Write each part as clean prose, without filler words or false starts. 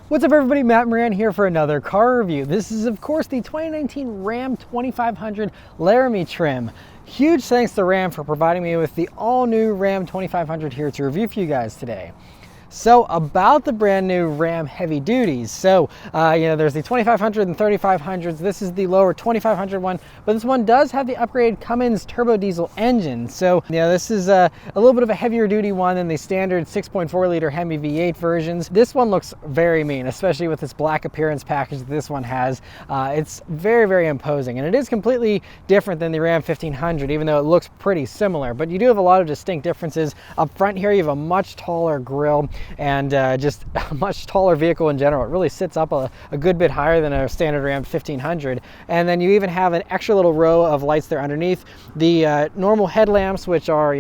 What's up everybody, Matt Maran here for another car review. This is of course the 2019 Ram 2500 Laramie trim. Huge thanks to Ram for providing me with the all new Ram 2500 here to review for you guys today. So about the brand new Ram heavy duties. So, there's the 2500 and 3500s. This is the lower 2500 one, but this one does have the upgraded Cummins turbodiesel engine. So, this is a little bit of a heavier duty one than the standard 6.4 liter Hemi V8 versions. This one looks very mean, especially with this black appearance package that this one has. It's very, very imposing, and it is completely different than the Ram 1500, even though it looks pretty similar. But you do have a lot of distinct differences. Up front here, you have a much taller grille and just a much taller vehicle in general. It really sits up a good bit higher than a standard Ram 1500. And then you even have an extra little row of lights there underneath. The normal headlamps, which are,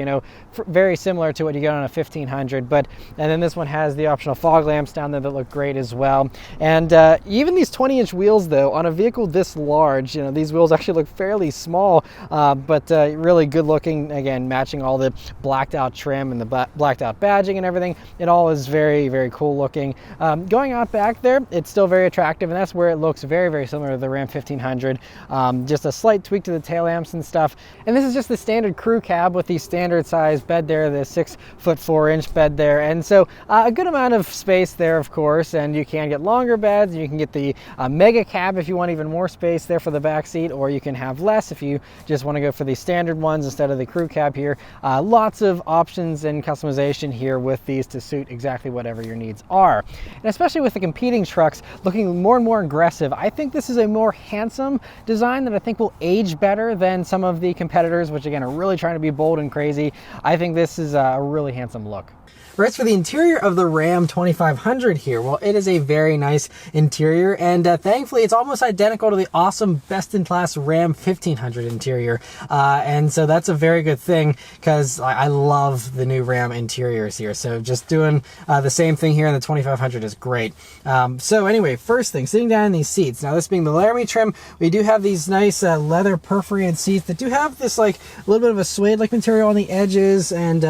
very similar to what you get on a 1500, and then this one has the optional fog lamps down there that look great as well. And even these 20-inch wheels though, on a vehicle this large, these wheels actually look fairly small, but really good looking, again, matching all the blacked out trim and the blacked out badging and everything. It all is very, very cool looking. Going out back there, it's still very attractive, and that's where it looks very, very similar to the Ram 1500. Just a slight tweak to the tail lamps and stuff. And this is just the standard crew cab with the standard size bed there, the 6'4" bed there. And so a good amount of space there, of course, and you can get longer beds, and you can get the mega cab if you want even more space there for the back seat, or you can have less if you just want to go for the standard ones instead of the crew cab here. Lots of options and customization here with these to suit exactly whatever your needs are. And especially with the competing trucks looking more and more aggressive, I think this is a more handsome design that I think will age better than some of the competitors, which again are really trying to be bold and crazy. I think this is a really handsome look. As for the interior of the Ram 2500 here, well, it is a very nice interior, and thankfully it's almost identical to the awesome best-in-class Ram 1500 interior, and so that's a very good thing, because I love the new Ram interiors here. So just doing the same thing here in the 2500 is great. So anyway, first thing, sitting down in these seats. Now, this being the Laramie trim, we do have these nice leather perforated seats that do have this like a little bit of a suede-like material on the edges, and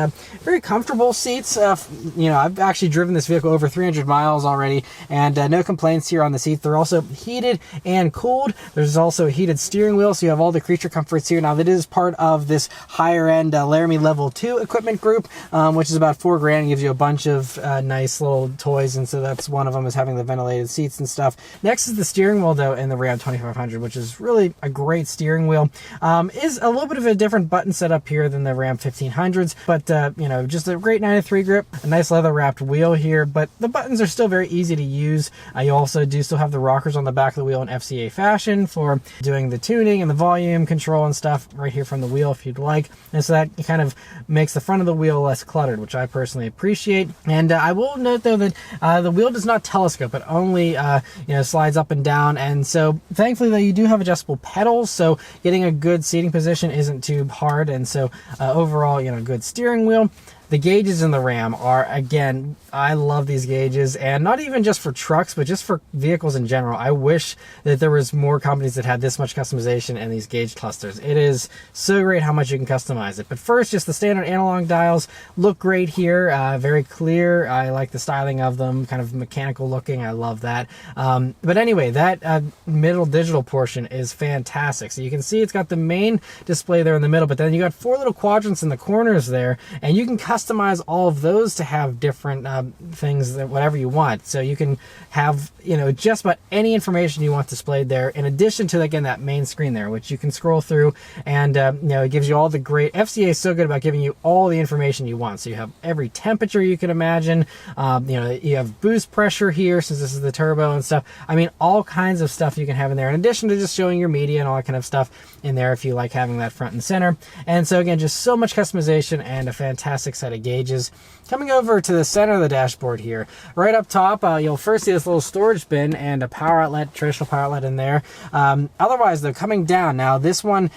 very comfortable seats. I've actually driven this vehicle over 300 miles already, and no complaints here on the seats. They're also heated and cooled. There's also a heated steering wheel, so you have all the creature comforts here. Now, that is part of this higher end Laramie level 2 equipment group, which is about $4 grand and gives you a bunch of nice little toys, and so that's one of them, is having the ventilated seats and stuff. Next is the steering wheel though in the Ram 2500, which is really a great steering wheel. Is a little bit of a different button setup here than the Ram 1500s, but just a great 9-3 grip. A nice leather wrapped wheel here, but the buttons are still very easy to use. You also do still have the rockers on the back of the wheel in FCA fashion for doing the tuning and the volume control and stuff right here from the wheel if you'd like. And so that kind of makes the front of the wheel less cluttered, which I personally appreciate. And I will note though that the wheel does not telescope. It only slides up and down. And so thankfully though, you do have adjustable pedals, so getting a good seating position isn't too hard. And so overall, good steering wheel. The gauges in the Ram are, again, I love these gauges, and not even just for trucks, but just for vehicles in general. I wish that there was more companies that had this much customization and these gauge clusters. It is so great how much you can customize it. But first, just the standard analog dials look great here, very clear. I like the styling of them, kind of mechanical looking. I love that. But anyway, that middle digital portion is fantastic. So you can see it's got the main display there in the middle, but then you got 4 little quadrants in the corners there, and you can customize all of those to have different things, that whatever you want. So you can have just about any information you want displayed there, in addition to, again, that main screen there, which you can scroll through, and it gives you all the great. FCA is so good about giving you all the information you want. So you have every temperature you can imagine. You have boost pressure here, since this is the turbo and stuff. I mean, all kinds of stuff you can have in there, in addition to just showing your media and all that kind of stuff in there if you like having that front and center. And so again, just so much customization and a fantastic set of gauges. Coming over to the center of the dashboard here, right up top, you'll first see this little storage bin and a power outlet, traditional power outlet in there. Otherwise, though, coming down, now this one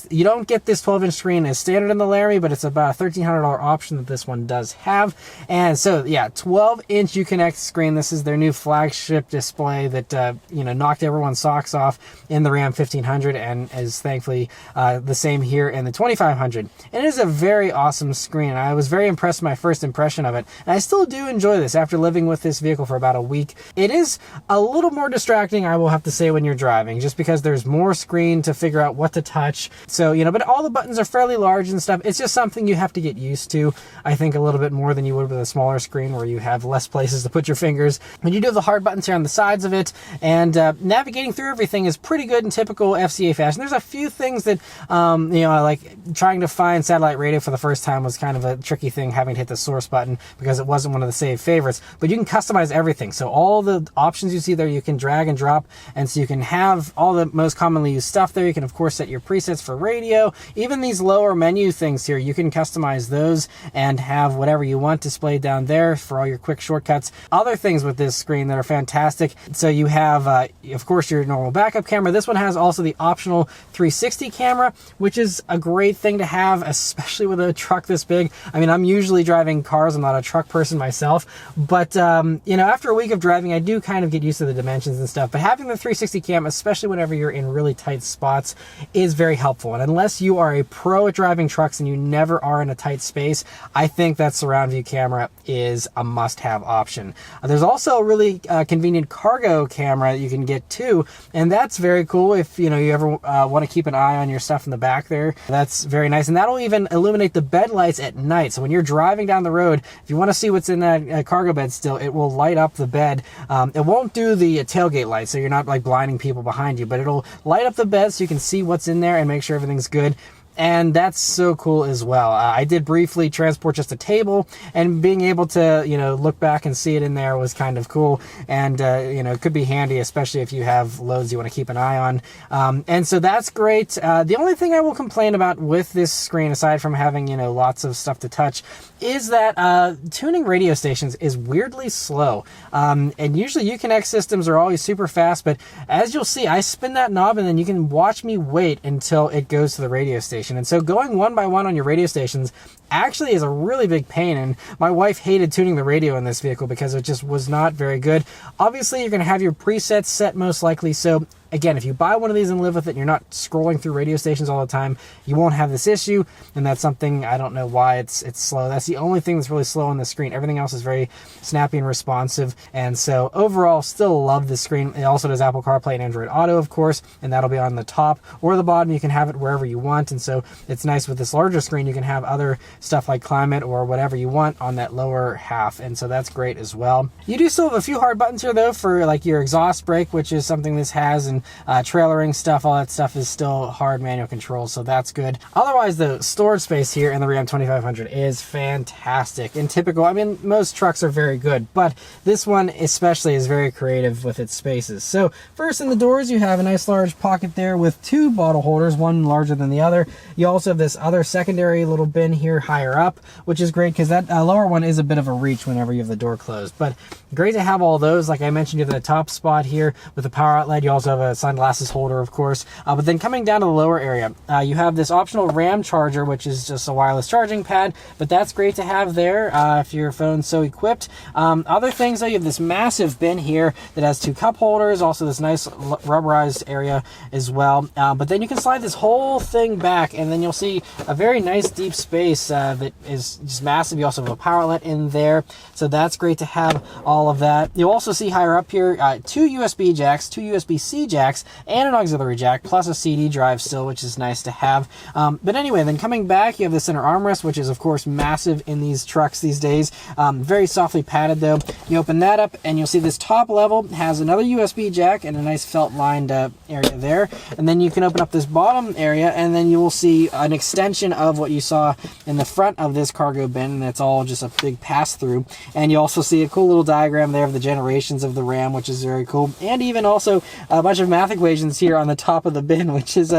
you don't get this 12-inch screen as standard in the Laramie, but it's about a $1,300 option that this one does have. And so, yeah, 12-inch Uconnect screen. This is their new flagship display that, knocked everyone's socks off in the Ram 1500, and is thankfully the same here in the 2500. And it is a very awesome screen. I was was very impressed with my first impression of it. And I still do enjoy this after living with this vehicle for about a week. It is a little more distracting, I will have to say, when you're driving, just because there's more screen to figure out what to touch. So, you know, but all the buttons are fairly large and stuff. It's just something you have to get used to, I think, a little bit more than you would with a smaller screen where you have less places to put your fingers. And you do have the hard buttons here on the sides of it, and navigating through everything is pretty good in typical FCA fashion. There's a few things that, you know, like trying to find satellite radio for the first time was kind of a tricky thing, having to hit the source button because it wasn't one of the saved favorites. But you can customize everything. So all the options you see there, you can drag and drop, and so you can have all the most commonly used stuff there. You can, of course, set your presets for radio. Even these lower menu things here, you can customize those and have whatever you want displayed down there for all your quick shortcuts. Other things with this screen that are fantastic. So you have, of course, your normal backup camera. This one has also the optional 360 camera, which is a great thing to have, especially with a truck this big. I mean, I'm usually driving cars. I'm not a truck person myself, but you know, after a week of driving, I do kind of get used to the dimensions and stuff. But having the 360 cam, especially whenever you're in really tight spots, is very helpful. And unless you are a pro at driving trucks and you never are in a tight space, I think that surround view camera is a must-have option. There's also a really convenient cargo camera you can get too, and that's very cool if you know you ever want to keep an eye on your stuff in the back there. That's very nice, and that'll even illuminate the bed lights at night. So when you're driving down the road, if you want to see what's in that cargo bed still, it will light up the bed. It won't do the tailgate light, so you're not like blinding people behind you, but it'll light up the bed so you can see what's in there and make sure everything's good. And that's so cool as well. I did briefly transport just a table, and being able to, you know, look back and see it in there was kind of cool. And, you know, it could be handy, especially if you have loads you want to keep an eye on. And so that's great. The only thing I will complain about with this screen, aside from having, you know, lots of stuff to touch, is that tuning radio stations is weirdly slow. And usually Uconnect systems are always super fast, but as you'll see, I spin that knob and then you can watch me wait until it goes to the radio station. And so going one by one on your radio stations actually is a really big pain, and my wife hated tuning the radio in this vehicle because it just was not very good. Obviously, you're going to have your presets set most likely, so again, if you buy one of these and live with it and you're not scrolling through radio stations all the time, you won't have this issue, and that's something, I don't know why it's slow. That's the only thing that's really slow on the screen. Everything else is very snappy and responsive, and so overall, still love this screen. It also does Apple CarPlay and Android Auto, of course, and that'll be on the top or the bottom. You can have it wherever you want, and so it's nice with this larger screen. You can have other stuff like climate or whatever you want on that lower half, and so that's great as well. You do still have a few hard buttons here, though, for like your exhaust brake, which is something this has, and trailering stuff, all that stuff is still hard manual control, so that's good. Otherwise, the storage space here in the Ram 2500 is fantastic and typical. I mean, most trucks are very good, but this one especially is very creative with its spaces. So first, in the doors, you have a nice large pocket there with two bottle holders, one larger than the other. You also have this other secondary little bin here higher up, which is great because that lower one is a bit of a reach whenever you have the door closed, but great to have all those. Like I mentioned, you have the top spot here with the power outlet. You also have a sunglasses holder, of course, but then coming down to the lower area, you have this optional RAM charger, which is just a wireless charging pad, but that's great to have there if your phone's so equipped. Other things, though, you have this massive bin here that has two cup holders, also this nice rubberized area as well, but then you can slide this whole thing back, and then you'll see a very nice deep space that is just massive. You also have a power outlet in there, so that's great to have all of that. You'll also see higher up here two USB jacks, two USB-C jacks, and an auxiliary jack, plus a CD drive still, which is nice to have. But anyway, then coming back, you have the center armrest, which is, of course, massive in these trucks these days. Very softly padded, though. You open that up, and you'll see this top level has another USB jack and a nice felt-lined area there. And then you can open up this bottom area, and then you will see an extension of what you saw in the front of this cargo bin, and it's all just a big pass-through. And you also see a cool little diagram there of the generations of the Ram, which is very cool. And even also a bunch of math equations here on the top of the bin, which is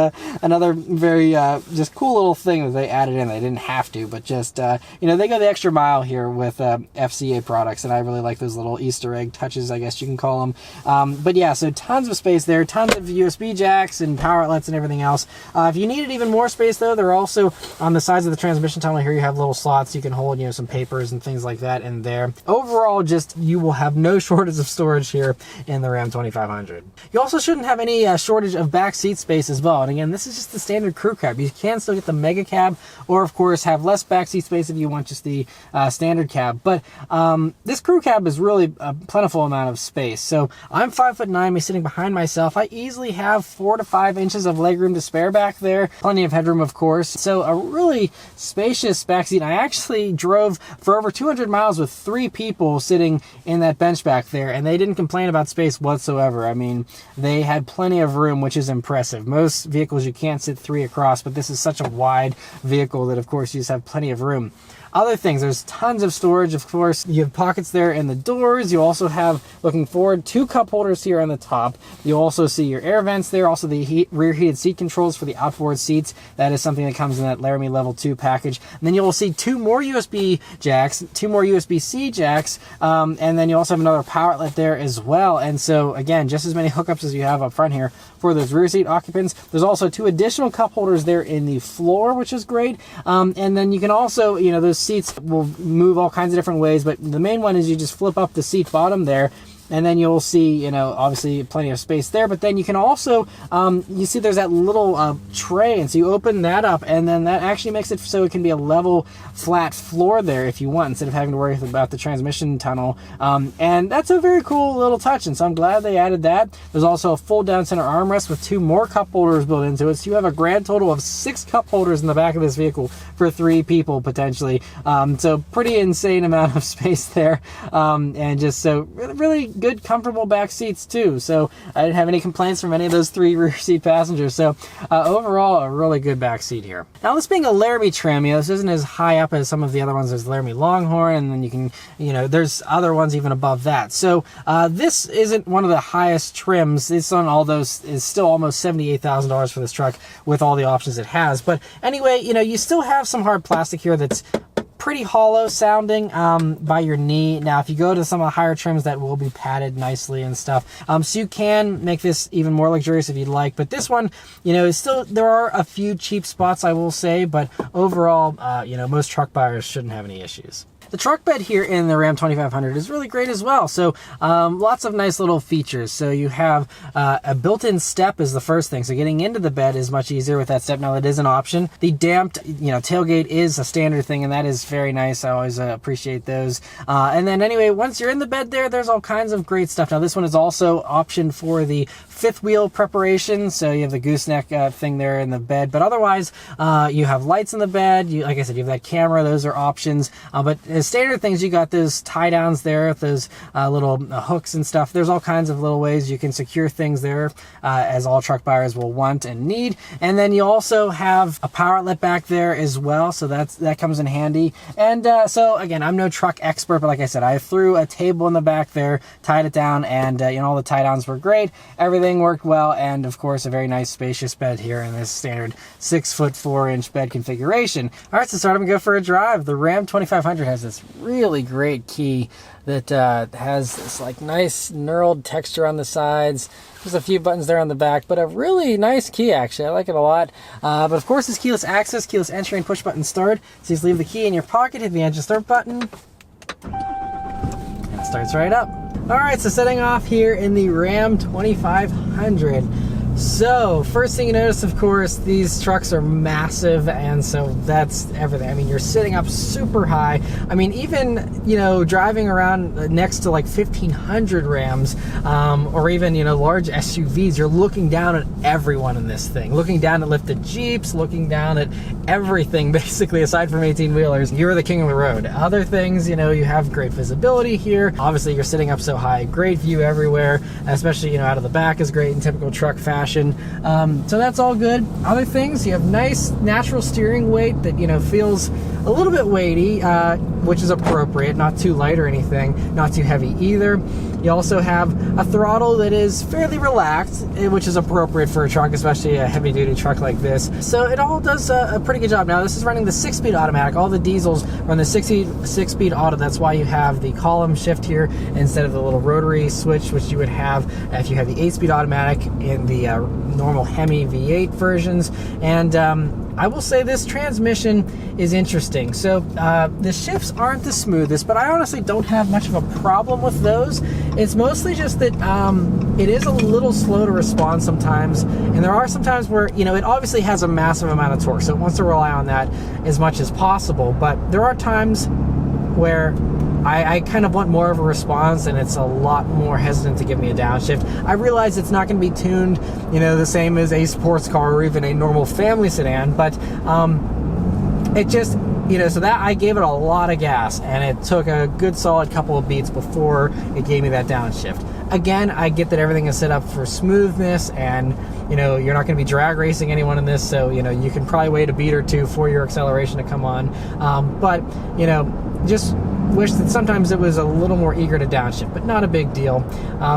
another very just cool little thing that they added in. They didn't have to, but just, you know, they go the extra mile here with FCA products, and I really like those little Easter egg touches, I guess you can call them. But yeah, so tons of space there, tons of USB jacks and power outlets and everything else. If you needed even more space, though, they're also on the sides of the transmission tunnel panel here, you have little slots you can hold, you know, some papers and things like that in there. Overall, just you will have no shortage of storage here in the Ram 2500. You also shouldn't have any shortage of back seat space as well. And again, this is just the standard crew cab. You can still get the mega cab, or of course have less back seat space if you want just the standard cab. But this crew cab is really a plentiful amount of space. So I'm 5'9", me sitting behind myself. I easily have 4 to 5 inches of legroom to spare back there. Plenty of headroom, of course. So a really spacious back seat. I actually drove for over 200 miles with 3 people sitting in that bench back there, and they didn't complain about space whatsoever. I mean, they had plenty of room, which is impressive. Most vehicles you can't sit 3 across, but this is such a wide vehicle that of course you just have plenty of room. Other things, there's tons of storage, of course. You have pockets there in the doors. You also have, looking forward, 2 cup holders here on the top. You also see your air vents there, also the rear heated seat controls for the outboard seats. That is something that comes in that Laramie Level 2 package. And then you'll see 2 more USB jacks, 2 more USB-C jacks, and then you also have another power outlet there as well. And so, again, just as many hookups as you have up front here for those rear seat occupants. There's also 2 additional cup holders there in the floor, which is great. And then you can also, you know, those seats will move all kinds of different ways, but the main one is you just flip up the seat bottom there, and then you'll see, you know, obviously plenty of space there. But then you can also, you see there's that little tray, and so you open that up, and then that actually makes it so it can be a level, flat floor there if you want, instead of having to worry about the transmission tunnel. And that's a very cool little touch, and so I'm glad they added that. There's also a full down center armrest with 2 more cup holders built into it, so you have a grand total of 6 cup holders in the back of this vehicle for 3 people potentially. So pretty insane amount of space there, and just so really good, comfortable back seats too. So I didn't have any complaints from any of those 3 rear seat passengers. So overall, a really good back seat here. Now, this being a Laramie trim, you know, this isn't as high up as some of the other ones. There's Laramie Longhorn, and then you can, you know, there's other ones even above that. So this isn't one of the highest trims. This on all those is still almost $78,000 for this truck with all the options it has. But anyway, you know, you still have some hard plastic here that's pretty hollow sounding by your knee. Now, if you go to some of the higher trims, that will be padded nicely and stuff. So you can make this even more luxurious if you'd like. But this one, you know, is still, there are a few cheap spots, I will say, but overall, you know, most truck buyers shouldn't have any issues. The truck bed here in the Ram 2500 is really great as well. So lots of nice little features. So you have a built-in step is the first thing. So getting into the bed is much easier with that step. Now, it is an option. The damped, you know, tailgate is a standard thing, and that is very nice. I always appreciate those. And then anyway, once you're in the bed there's all kinds of great stuff. Now, this one is also optioned for the 5th wheel preparation. So you have the gooseneck thing there in the bed. But otherwise, you have lights in the bed. Like I said, you have that camera. Those are options. But as standard things, you got those tie downs there, those little hooks and stuff. There's all kinds of little ways you can secure things there, as all truck buyers will want and need. And then you also have a power outlet back there as well, so that comes in handy. And so again, I'm no truck expert, but like I said, I threw a table in the back there, tied it down, and you know, all the tie downs were great. Everything worked well, and of course, a very nice spacious bed here in this standard 6'4" bed configuration. All right, so start up and go for a drive. The Ram 2500 has this really great key that has this like nice knurled texture on the sides. There's a few buttons there on the back, but a really nice key actually. I like it a lot. But of course, it's keyless access, keyless entry, and push button start. So you just leave the key in your pocket, hit the engine start button, and it starts right up. All right, so setting off here in the Ram 2500. So, first thing you notice, of course, these trucks are massive, and so that's everything. I mean, you're sitting up super high. I mean, even, you know, driving around next to like 1,500 Rams, or even, you know, large SUVs, you're looking down at everyone in this thing. Looking down at lifted Jeeps, looking down at everything, basically, aside from 18-wheelers. You're the king of the road. Other things, you know, you have great visibility here. Obviously, you're sitting up so high. Great view everywhere, especially, you know, out of the back is great in typical truck fashion. So that's all good. Other things, you have nice natural steering weight that, you know, feels a little bit weighty, which is appropriate, not too light or anything, not too heavy either. You also have a throttle that is fairly relaxed, which is appropriate for a truck, especially a heavy-duty truck like this. So it all does a pretty good job. Now, this is running the 6-speed automatic. All the diesels run the 6-speed auto. That's why you have the column shift here instead of the little rotary switch, which you would have if you had the 8-speed automatic in the normal Hemi V8 versions. And I will say this transmission is interesting. So the shifts aren't the smoothest, but I honestly don't have much of a problem with those. It's mostly just that it is a little slow to respond sometimes, and there are some times where, you know, it obviously has a massive amount of torque, so it wants to rely on that as much as possible, but there are times where I kind of want more of a response, and it's a lot more hesitant to give me a downshift. I realize it's not going to be tuned, you know, the same as a sports car or even a normal family sedan, but it just, you know, so that I gave it a lot of gas, and it took a good solid couple of beats before it gave me that downshift. Again, I get that everything is set up for smoothness, and, you know, you're not going to be drag racing anyone in this, so, you know, you can probably wait a beat or two for your acceleration to come on, but, you know, just wish that sometimes it was a little more eager to downshift, but not a big deal.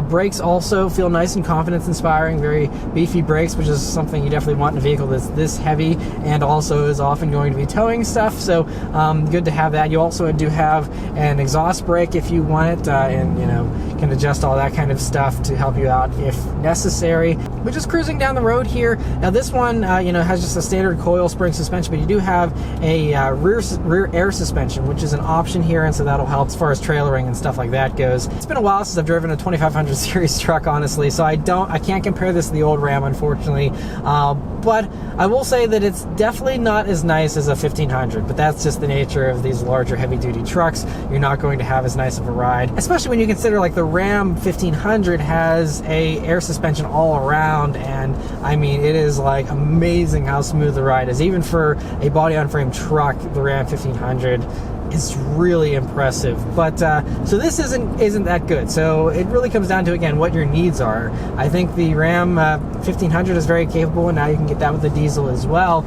Brakes also feel nice and confidence-inspiring, very beefy brakes, which is something you definitely want in a vehicle that's this heavy and also is often going to be towing stuff, so good to have that. You also do have an exhaust brake if you want it, and, you know, can adjust all that kind of stuff to help you out if necessary. We're just cruising down the road here. Now this one, you know, has just a standard coil spring suspension, but you do have a rear air suspension, which is an option here, and so that'll help as far as trailering and stuff like that goes. It's been a while since I've driven a 2500 series truck, honestly, so I can't compare this to the old Ram, unfortunately, but I will say that it's definitely not as nice as a 1500, but that's just the nature of these larger heavy-duty trucks. You're not going to have as nice of a ride, especially when you consider, like, the Ram 1500 has a air suspension all around, and I mean, it is like amazing how smooth the ride is. Even for a body-on-frame truck, the Ram 1500 is really impressive. But so this isn't that good. So it really comes down to, again, what your needs are. I think the Ram 1500 is very capable, and now you can get that with the diesel as well.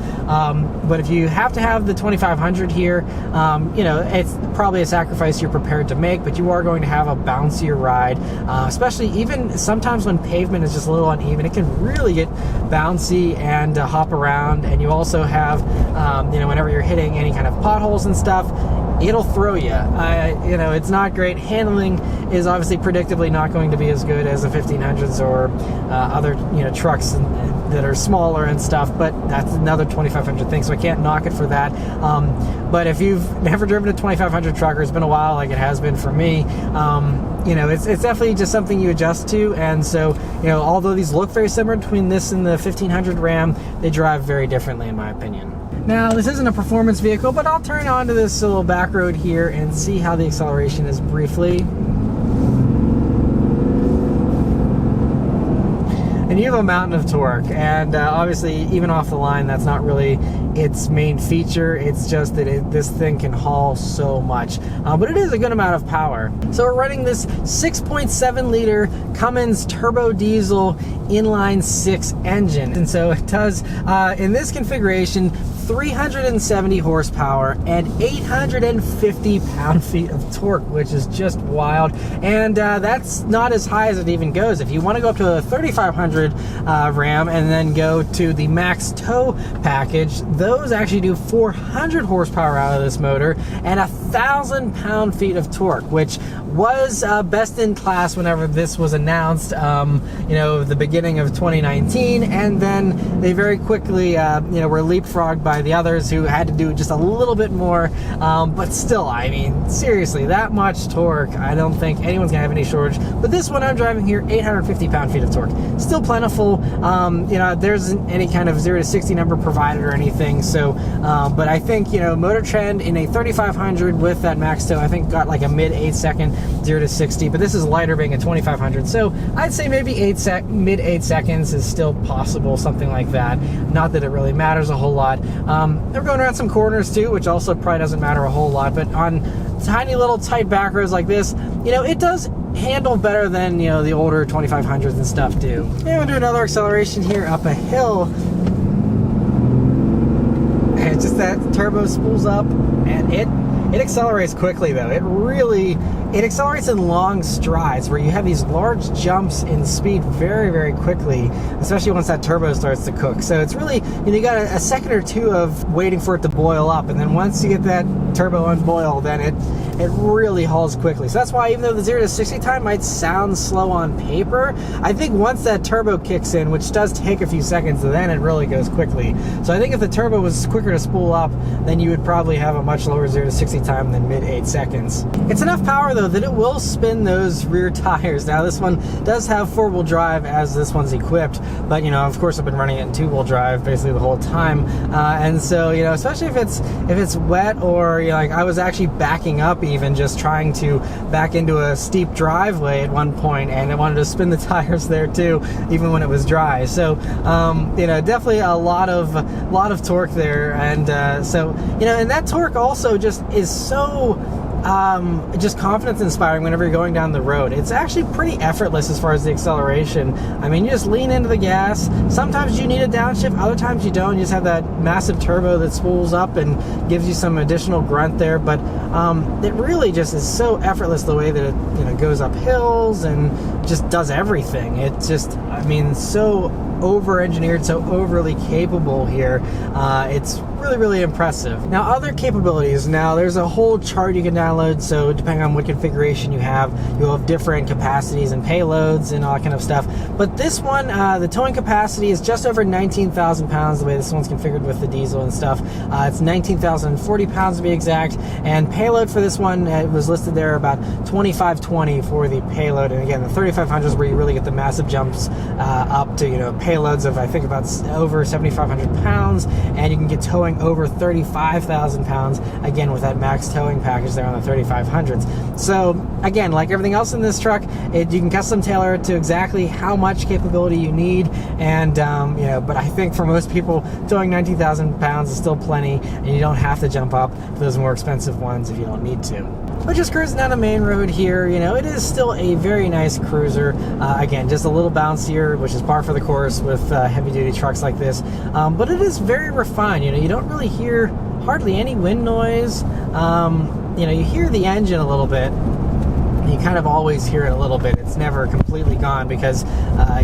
But if you have to have the 2500 here, you know, it's probably a sacrifice you're prepared to make, but you are going to have a bouncier ride, especially even sometimes when pavement is just a little uneven. It can really get bouncy and hop around, and you also have, you know, whenever you're hitting any kind of potholes and stuff, it'll throw you. You know, it's not great. Handling is obviously predictably not going to be as good as the 1500s or other, you know, trucks that are smaller and stuff, but that's another 2500 thing, so I can't knock it for that. But if you've never driven a 2500 truck, or it's been a while like it has been for me, you know, it's definitely just something you adjust to. And so, you know, although these look very similar between this and the 1500 Ram, they drive very differently in my opinion. Now, this isn't a performance vehicle, but I'll turn onto this little back road here and see how the acceleration is briefly. And you have a mountain of torque, and obviously, even off the line, that's not really its main feature. It's just that this thing can haul so much, but it is a good amount of power. So we're running this 6.7 liter Cummins turbo diesel inline 6 engine, and so it does in this configuration 370 horsepower and 850 pound-feet of torque, which is just wild. And that's not as high as it even goes. If you want to go up to a 3500 Ram and then go to the max tow package, those actually do 400 horsepower out of this motor and 1,000 pound-feet of torque, which was best in class whenever this was announced, you know, the beginning of 2019, and then they very quickly, you know, were leapfrogged by the others who had to do just a little bit more, but still, I mean, seriously, that much torque, I don't think anyone's gonna have any shortage. But this one I'm driving here, 850 pound-feet of torque, still plentiful. You know, there isn't any kind of 0 to 60 number provided or anything, so, but I think, you know, Motor Trend in a 3500 with that max tow, I think got like a mid 8-second 0 to 60, but this is lighter being a 2500, so I'd say maybe mid 8 seconds is still possible, something like that. Not that it really matters a whole lot. They're going around some corners too, which also probably doesn't matter a whole lot, but on tiny little tight back roads like this, you know, it does handle better than, you know, the older 2500s and stuff do. And we'll do another acceleration here up a hill, and just that turbo spools up, and it accelerates quickly though. It accelerates in long strides where you have these large jumps in speed very, very quickly, especially once that turbo starts to cook. So it's really, you know, you got a second or two of waiting for it to boil up, and then once you get that turbo unboiled, then it really hauls quickly. So that's why, even though the 0 to 60 time might sound slow on paper, I think once that turbo kicks in, which does take a few seconds, then it really goes quickly. So I think if the turbo was quicker to spool up, then you would probably have a much lower 0 to 60 time than mid 8 seconds. It's enough power though that it will spin those rear tires. Now this one does have 4-wheel drive as this one's equipped, but you know, of course I've been running it in 2-wheel drive basically the whole time, and so, you know, especially if it's wet, or, you know, like I was actually backing up, even just trying to back into a steep driveway at one point, and I wanted to spin the tires there too, even when it was dry. So you know, definitely a lot of torque there, and so, you know, and that torque also just is so just confidence inspiring whenever you're going down the road. It's actually pretty effortless as far as the acceleration. I mean, you just lean into the gas. Sometimes you need a downshift, other times you don't. You just have that massive turbo that spools up and gives you some additional grunt there, but it really just is so effortless the way that it, you know, goes up hills and just does everything. It just, I mean, so over-engineered, so overly capable here. It's really impressive. Now, other capabilities. Now, there's a whole chart you can download, so depending on what configuration you have, you'll have different capacities and payloads and all that kind of stuff. But this one, the towing capacity is just over 19,000 pounds, the way this one's configured with the diesel and stuff. It's 19,040 pounds to be exact, and payload for this one, it was listed there about 2,520 for the payload. And again, the 3,500 is where you really get the massive jumps up to, you know, payloads of, I think, about over 7,500 pounds, and you can get towing over 35,000 pounds, again with that max towing package there on the 3500s. So again, like everything else in this truck, you can custom tailor it to exactly how much capability you need, and you know, but I think for most people, towing 19,000 pounds is still plenty, and you don't have to jump up for those more expensive ones if you don't need to. But just cruising down a main road here, you know, it is still a very nice cruiser. Again, just a little bouncier, which is par for the course with heavy-duty trucks like this. But it is very refined. You know, you don't really hear hardly any wind noise. You know, you hear the engine a little bit. You kind of always hear it a little bit. It's never completely gone because,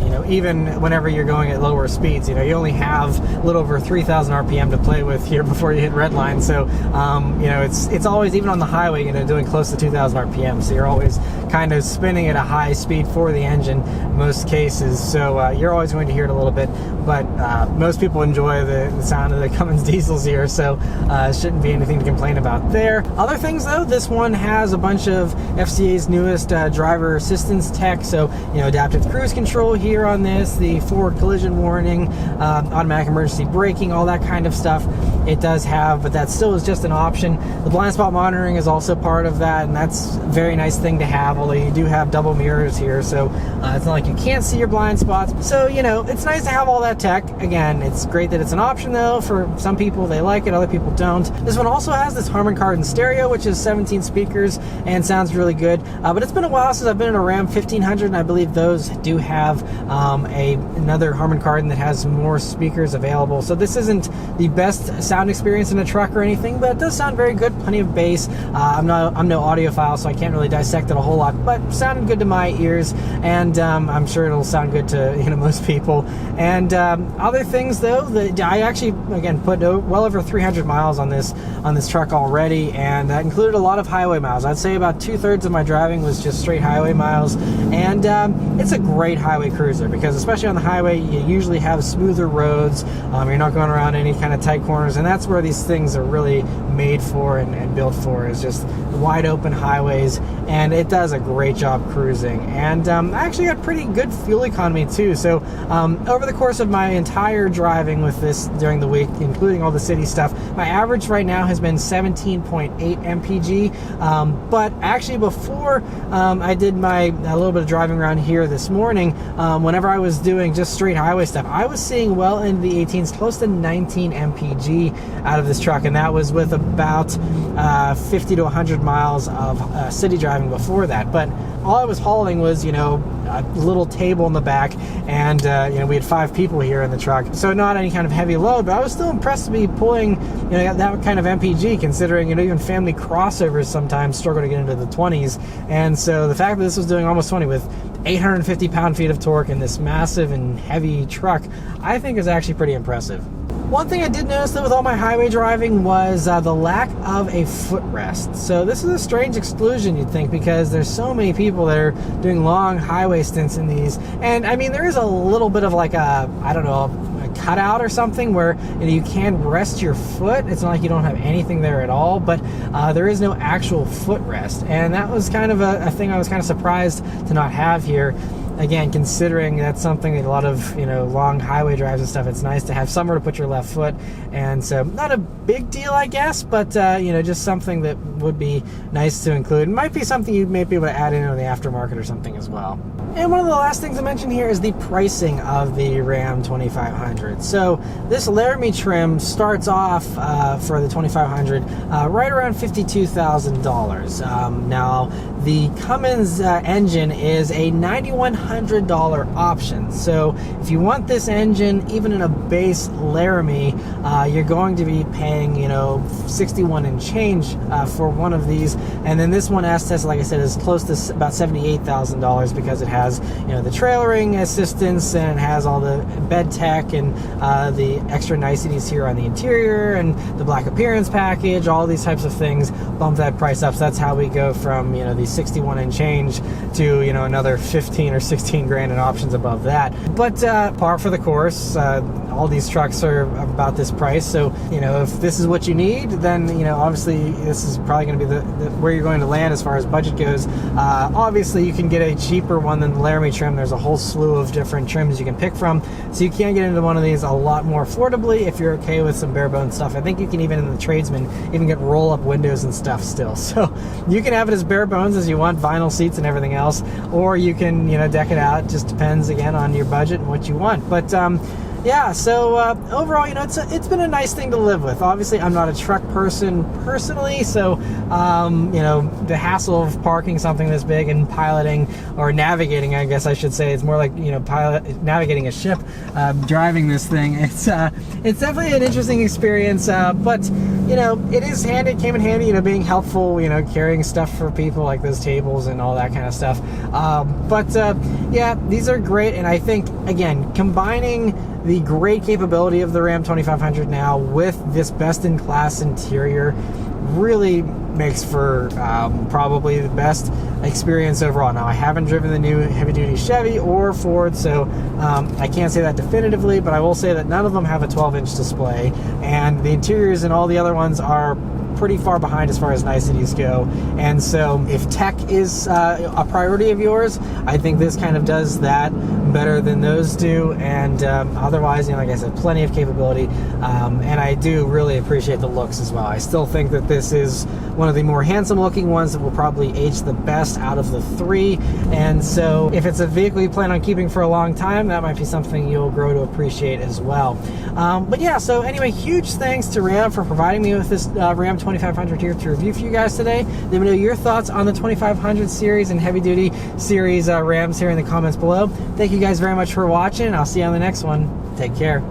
you know, even whenever you're going at lower speeds, you know, you only have a little over 3,000 RPM to play with here before you hit redline. So, you know, it's always, even on the highway, you know, doing close to 2,000 RPM. So you're always kind of spinning at a high speed for the engine in most cases. So you're always going to hear it a little bit. But most people enjoy the sound of the Cummins diesels here, so shouldn't be anything to complain about there. Other things though, this one has a bunch of FCA's newest driver assistance tech, so, you know, adaptive cruise control here on this, the forward collision warning, automatic emergency braking, all that kind of stuff it does have, but that still is just an option. The blind spot monitoring is also part of that, and that's a very nice thing to have, although you do have double mirrors here, so it's not like you can't see your blind spots. So, you know, it's nice to have all that tech. Again, it's great that it's an option though. For some people, they like it, other people don't. This one also has this Harman Kardon stereo, which is 17 speakers and sounds really good. But it's been a while since I've been in a Ram 1500, and I believe those do have another Harman Kardon that has more speakers available. So this isn't the best sound experience in a truck or anything, but it does sound very good. Plenty of bass. I'm no audiophile, so I can't really dissect it a whole lot, but sounded good to my ears, and I'm sure it'll sound good to, you know, most people. And other things though, that I actually, again, put well over 300 miles on this truck already, and that included a lot of highway miles. I'd say about 2/3 of my driving was just straight highway miles, and it's a great highway cruiser because, especially on the highway, you usually have smoother roads. You're not going around any kind of tight corners, and that's where these things are really made for and built for, is just wide open highways, and it does a great job cruising. And I actually got pretty good fuel economy too, so over the course of my entire driving with this during the week, including all the city stuff, my average right now has been 17.8 mpg, but actually before I did a little bit of driving around here this morning, whenever I was doing just straight highway stuff, I was seeing well into the 18s, close to 19 mpg out of this truck, and that was with about 50 to 100 miles of city driving before that. But all I was hauling was, you know, a little table in the back, and you know, we had 5 people here in the truck, so not any kind of heavy load, but I was still impressed to be pulling, you know, that kind of MPG, considering, you know, even family crossovers sometimes struggle to get into the 20s. And so the fact that this was doing almost 20 with 850 pound-feet of torque in this massive and heavy truck, I think is actually pretty impressive. One thing I did notice though with all my highway driving was the lack of a footrest. So this is a strange exclusion, you'd think, because there's so many people that are doing long highway stints in these. And I mean, there is a little bit of like a, I don't know, a cutout or something where you can rest your foot. It's not like you don't have anything there at all, but there is no actual footrest. And that was kind of a thing I was kind of surprised to not have here. Again, considering that's something that a lot of, long highway drives and stuff, it's nice to have somewhere to put your left foot. And so not a big deal, I guess, but, just something that would be nice to include. It might be something you may be able to add in on the aftermarket or something as well. And one of the last things to mention here is the pricing of the Ram 2500. So this Laramie trim starts off for the 2500 right around $52,000. Now, the Cummins engine is a $9,100 option. So if you want this engine, even in a base Laramie, you're going to be paying, 61 and change for one of these. And then this one, S-Test, like I said, is close to about $78,000 because it has, the trailering assistance, and it has all the bed tech and the extra niceties here on the interior and the black appearance package. All these types of things bump that price up. So that's how we go from, the 61 and change to, another 15 or 16 grand in options above that. But par for the course. All these trucks are about this price. So, if this is what you need, then, obviously this is probably going to be the where you're going to land as far as budget goes. Obviously, you can get a cheaper one than the Laramie trim. There's a whole slew of different trims you can pick from. So you can get into one of these a lot more affordably if you're okay with some bare bones stuff. I think you can even, in the Tradesman, even get roll-up windows and stuff still. So you can have it as bare bones as you want, vinyl seats and everything else, or you can, deck it out. It just depends, again, on your budget and what you want. But yeah, so overall, it's been a nice thing to live with. Obviously, I'm not a truck person personally, so the hassle of parking something this big and piloting, or navigating, I guess I should say, it's more like navigating a ship, driving this thing. It's definitely an interesting experience, but it is handy. It came in handy, being helpful, carrying stuff for people like those tables and all that kind of stuff. But yeah, these are great, and I think, again, combining the great capability of the Ram 2500 now with this best-in-class interior really makes for probably the best experience overall. Now, I haven't driven the new heavy-duty Chevy or Ford, so I can't say that definitively, but I will say that none of them have a 12-inch display, and the interiors in all the other ones are pretty far behind as far as niceties go. And so if tech is a priority of yours, I think this kind of does that better than those do. And otherwise, like I said, plenty of capability, and I do really appreciate the looks as well. I still think that this is one of the more handsome looking ones that will probably age the best out of the three. And so if it's a vehicle you plan on keeping for a long time, that might be something you'll grow to appreciate as well. But yeah, so anyway, huge thanks to Ram for providing me with this Ram 2500 here to review for you guys today. Let me know your thoughts on the 2500 series and heavy duty series Rams here in the comments below. Thank you guys very much for watching. I'll see you on the next one. Take care.